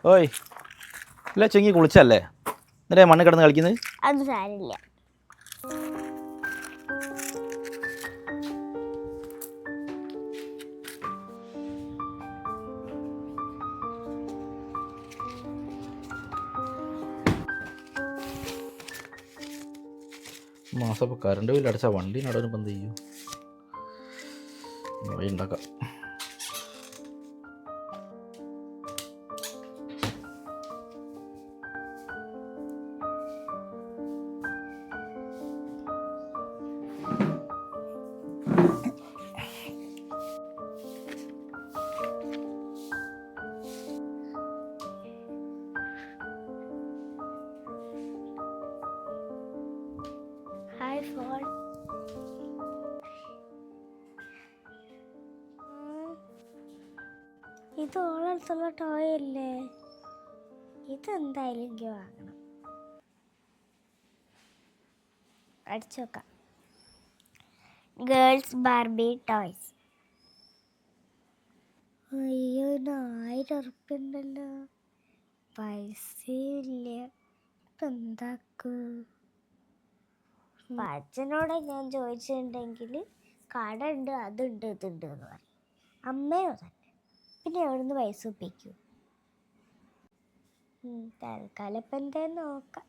ഓയ് ഇല്ല ചെങ്ങി കുളിച്ചല്ലേ എന്നിട്ട് മണ്ണ് കിടന്ന് കളിക്കുന്നത്? അത് സാരില്ല. മാസം ഇപ്പോൾ കറണ്ട് ബില്ല് അടച്ചാൽ വണ്ടി നടന്നിപ്പോൾ എന്ത് ചെയ്യും? വഴി ഉണ്ടാക്കാം. Hi phone. ഇത് ഓളടുത്തുള്ള ടോയ് അല്ലേ? ഇതെന്തായാലും എനിക്ക് വാങ്ങണം. അടിച്ചു നോക്കാം. Girls Barbie toys. അയ്യോ 1000 ഉറുപ്പ്യ ഉണ്ടല്ലോ. പൈസയില്ല. ഇപ്പം എന്താക്കൂ? അച്ഛനോട് ഞാൻ ചോദിച്ചിട്ടുണ്ടെങ്കിൽ കട ഉണ്ട്, അതുണ്ട്, ഇതുണ്ട് എന്ന് പറയും. അമ്മയോ തന്നെ. പിന്നെ എവിടുന്ന് പൈസ ഒപ്പിക്കൂ? തൽക്കാലം ഇപ്പം എന്തായാലും നോക്കാം.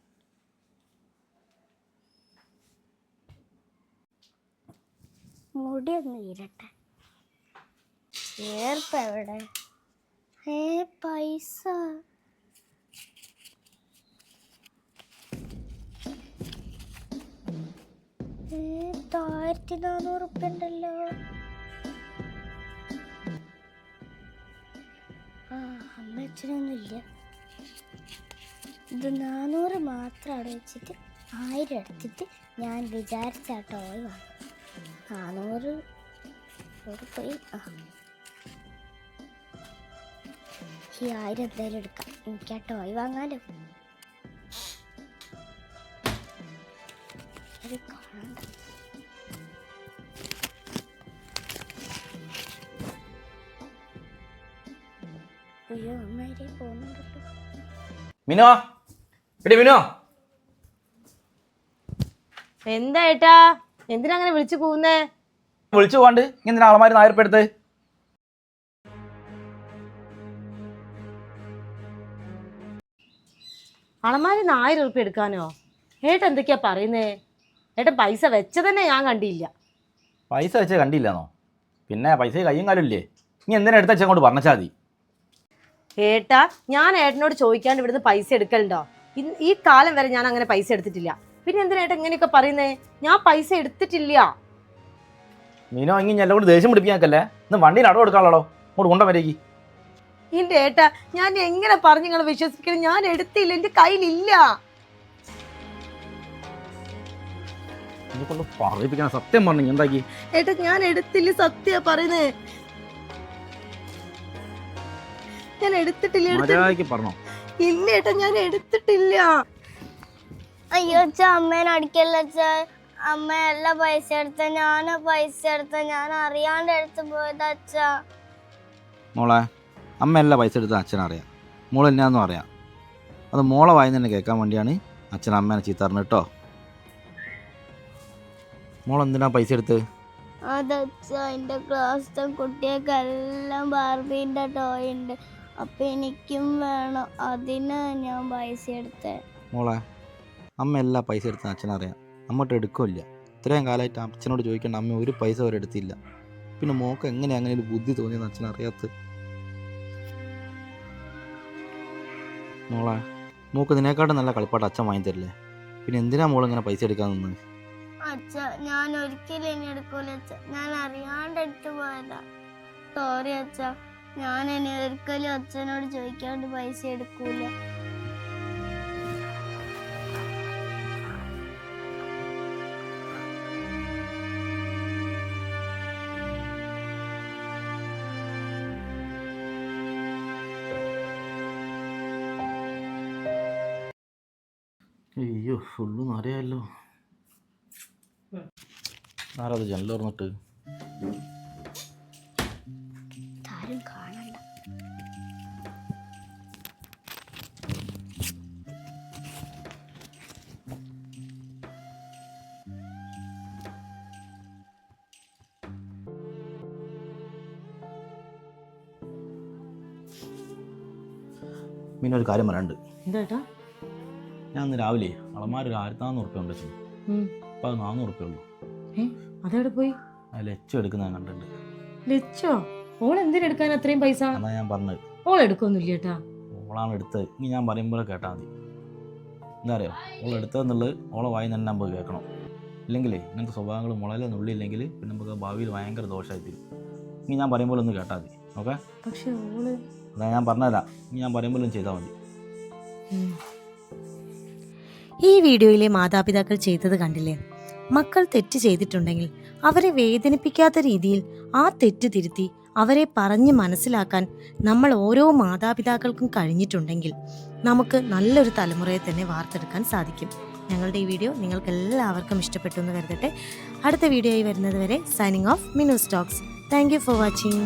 മുടി ഒന്ന് ഈരട്ടെ. ചേർപ്പ് എവിടെ? പൈസ 1400 ഉറുപ്പ്യ ഉണ്ടല്ലോ. അമ്മ അച്ഛനൊന്നുമില്ല. ഇത് 400 മാത്രം അവിടെ വെച്ചിട്ട് 1000 എടുത്തിട്ട് ഞാൻ വിചാരിച്ച ആ ടോയ് വാങ്ങും. 400 പോയി. ഈ 1000 എന്തായാലും എടുക്കാം. എനിക്ക് ആ ടോയ് വാങ്ങാലോ. അത് കാണണ്ട. അയ്യോ അമ്മേരെ പോകുന്നുണ്ടല്ലോ. മിനോ, എടി മിനോ. എന്താ ഏട്ടാ, എന്തിനാ അങ്ങനെ വിളിച്ചു പോകുന്നേ? വിളിച്ചു പോകാണ്ട് ഇങ്ങനെ ആളമാര് 1000 ഉറുപ്പ്യ എടുത്ത്. അളമാരി 1000 ഉറുപ്പ്യ എടുക്കാനോ? ഏട്ടൻ എന്തൊക്കെയാ പറയുന്നേ? ഏട്ടൻ പൈസ വെച്ചതന്നെ ഞാൻ കണ്ടില്ല. പൈസ വെച്ച് കണ്ടില്ലെന്നോ? പിന്നെ പൈസ കയ്യും കാലും ഇല്ലേ? നീ എന്തിനാ എടുത്ത് വെച്ചാൽ കൊണ്ട് പറഞ്ഞാൽ മതി. ഏട്ടാ, ഞാൻ ഏട്ടനോട് ചോദിക്കാണ്ട് ഇവിടുന്ന് പൈസ എടുക്കലുണ്ടോ? ഈ കാലം വരെ ഞാൻ അങ്ങനെ പൈസ എടുത്തിട്ടില്ല. പിന്നെ എന്തിനാ ഏട്ടൻ ഇങ്ങനെയൊക്കെ പറയുന്നേ? ഞാൻ പൈസ എടുത്തിട്ടില്ല. മീനോ ഇങ്ങനെ എല്ലാം കൂടി ദേഷ്യം പിടിപ്പിക്കാക്കല്ലേ. ഇന്ന് വണ്ടിയിൽ അടവ് എടുക്കാനുള്ളോ? അങ്ങോട്ട് കൊണ്ടുവരേക്ക്. എന്റെ ഏട്ടാ, ഞാൻ എങ്ങനെ പറഞ്ഞു നിങ്ങൾ വിശ്വസിക്കണം? ഞാൻ എടുത്തില്ല, എന്റെ കയ്യിലില്ല. പറയിപ്പിക്കാൻ സത്യം പറഞ്ഞു എന്താക്കി? ഏട്ടാ ഞാൻ എടുത്തില്ല, സത്യ പറയുന്നേ. ഞാൻ എടുത്തിട്ടില്ല. പറഞ്ഞോ? ഇല്ല ഏട്ടാ, ഞാൻ എടുത്തിട്ടില്ല. അയ്യോ അച്ഛ, അമ്മേനെ അടിക്കല്ല അച്ഛ. അമ്മ എല്ലാ പൈസ എടുത്ത, ഞാൻ അറിയാണ്ട് എടുത്തു പോയതാ അച്ഛ. മോളെ, അമ്മ എല്ലാ പൈസ എടുത്ത അച്ഛനറിയാം. മോൾ എന്നാന്നും അറിയാം. അത് മോളെ വായിന്ന് തന്നെ കേൾക്കാൻ വേണ്ടിയാണ് അച്ഛൻ അമ്മേനെ ചീത്ത പറഞ്ഞു കേട്ടോ. മോൾ എന്തിനാ പൈസ എടുത്ത്? അതച്ഛ, എൻ്റെ ക്ലാസ്സിലെ കുട്ടികൾക്കെല്ലാം ബാർബീൻ്റെ ടോയ് ഉണ്ട്. അപ്പം എനിക്കും വേണം. അതിനാ ഞാൻ പൈസ എടുത്തേ. മോളെ, അമ്മ എല്ലാ പൈസ എടുത്ത അച്ഛനറിയാം. അമ്മട്ട് എടുക്കില്ല. ഇത്രയും കാലമായിട്ട് അച്ഛനോട് ചോദിക്കേണ്ട അമ്മ ഒരു പൈസ വരെ എടുത്തില്ല. പിന്നെ മോക്ക് എങ്ങനെ അങ്ങനെ ഒരു ബുദ്ധി തോന്നിയെന്ന് അച്ഛനറിയാത്ത? മോളെ, മോക്ക് ഇതിനേക്കാട്ടും നല്ല കളിപ്പാട്ട് അച്ഛൻ വാങ്ങി തരില്ലേ? പിന്നെ എന്തിനാ മോളിങ്ങനെ പൈസ എടുക്കാൻ നിന്ന്? അച്ഛ, ഞാൻ ഒരിക്കലും ഇനി എടുക്കൂല അച്ഛ. ഞാൻ അറിയാണ്ട് എടുത്തു പോയതാ. സോറി അച്ഛ. ഞാൻ ഇനി ഒരിക്കലും അച്ഛനോട് ചോദിക്കാണ്ട് പൈസ എടുക്കൂല. അയ്യോ, ഫുള്ള് നിറയാമല്ലോ. ആരത് ജനൽ തുറന്നിട്ട്? ആരും കാണണ്ട. പിന്നെ ഒരു കാര്യം പറയാനുണ്ട്. എന്താ ഏട്ടാ? ഞാൻ ഇന്ന് രാവിലെ അളമാർ ഒരു 1400 ഉണ്ട് വെച്ചു. അപ്പോൾ അത് 400 ഉള്ളൂ. അതെവിടെ പോയി? ലക്ഷം എടുക്കുന്ന ഞാൻ കണ്ടിട്ടുണ്ട്. ലച്ചോ? ഓൾ എന്തിനെടുക്കാൻ അത്രയും പൈസ? അതാ ഞാൻ പറഞ്ഞത്. ഓൾ എടുക്കൊന്നുമില്ല ഏട്ടാ. ഓളാണ് എടുത്തത്. ഇനി ഞാൻ പറയുമ്പോൾ കേട്ടാൽ മതി. എന്താ അറിയോ, ഓൾ എടുത്തതെന്നുള്ളത് ഓളെ വായി തന്നെ നമുക്ക് കേൾക്കണം. ഇല്ലെങ്കിൽ ഇങ്ങനത്തെ സ്വഭാവങ്ങൾ മുളയിലെ നുള്ളിയില്ലെങ്കിൽ പിന്നെ നമുക്ക് ഭാവിയിൽ ഭയങ്കര ദോഷമായി തീരും. ഇനി ഞാൻ പറയുമ്പോൾ ഒന്ന് കേട്ടാൽ മതി. ഓക്കെ? പക്ഷെ ഓള് അതാ ഞാൻ പറഞ്ഞുതരാം. ഇനി ഞാൻ പറയുമ്പോഴും ചെയ്താൽ മതി. ഈ വീഡിയോയിലെ മാതാപിതാക്കൾ ചെയ്തത് കണ്ടില്ലേ? മക്കൾ തെറ്റ് ചെയ്തിട്ടുണ്ടെങ്കിൽ അവരെ വേദനിപ്പിക്കാത്ത രീതിയിൽ ആ തെറ്റ് തിരുത്തി അവരെ പറഞ്ഞ് മനസ്സിലാക്കാൻ നമ്മൾ ഓരോ മാതാപിതാക്കൾക്കും കഴിഞ്ഞിട്ടുണ്ടെങ്കിൽ നമുക്ക് നല്ലൊരു തലമുറയെ തന്നെ വാർത്തെടുക്കാൻ സാധിക്കും. ഞങ്ങളുടെ ഈ വീഡിയോ നിങ്ങൾക്ക് എല്ലാവർക്കും ഇഷ്ടപ്പെട്ടു എന്ന് കരുതട്ടെ. അടുത്ത വീഡിയോയിൽ വരുന്നത് വരെ signing off Minu Stokes. Thank you for watching.